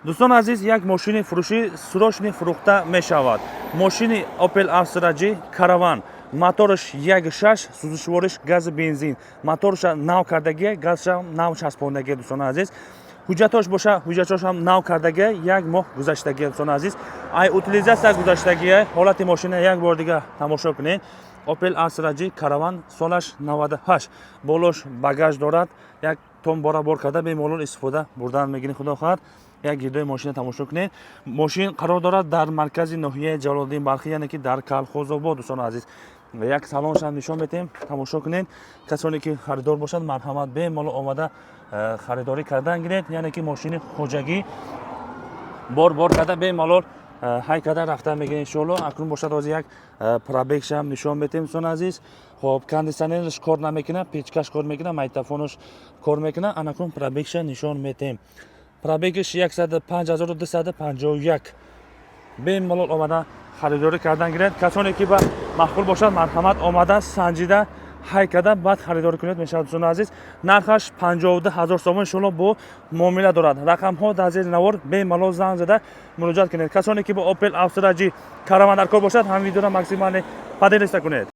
دوستان عزیز یک ماشین فروشی سروشنی فروخته می شود. ماشین Opel Astra G Caravan موتورش 1.6 سوزشوارش گاز بنزین موتورش نو کردگی گازش نو چسباندگی دوستان عزیز حجتاش باشه حجتاش هم نو کردگی یک ماه گذشتگی دوستان عزیز ای اوتیلیزاسیا گذشتگی حالت ماشین یک بار دیگه تماشا کنید Opel Astra G Caravan سالش 98 بالوش багаж دارد یک تون بار کرده به مالون استفاده بردن میگین خدا خواهد یک گیردوی ماشین تماشا کنید ماشین قرار دارد در مرکز ناحیه جلال‌الدین بلخی یعنی که در کلخوز آباد دوستان عزیز و یک سالنش هم نشان میدیم تماشا کنید کسانی که خریدار باشند مرحمت به مال آمده خریداری کردن گیرید یعنی که ماشین خوجگی بار کرده به مالور های کده رفته میگه انشالله اکنون باشد از یک پرابکش هم نشان میدیم دوستان عزیز خب کاندیشنرش کار نمیکنه پیچکش کار میکنه مایتافونش کار میکنه اکنون پرابکش نشان میدیم پرابکش 105251 به مالور آمده خریداری کردن گیرید کسانی که با مشغول باشد مرحمت آمده سنجیده های کده بعد خریداری کنید میشه دوستان عزیز نرخش 52000 سوم انشالله با معامله دارد رقم ها در زیر نوار به مالور زنگ زده مراجعه کنید کسانی که با Opel Astra G Caravan در کار باشد هم ویدیو را ماکسیمال پدیدش کنید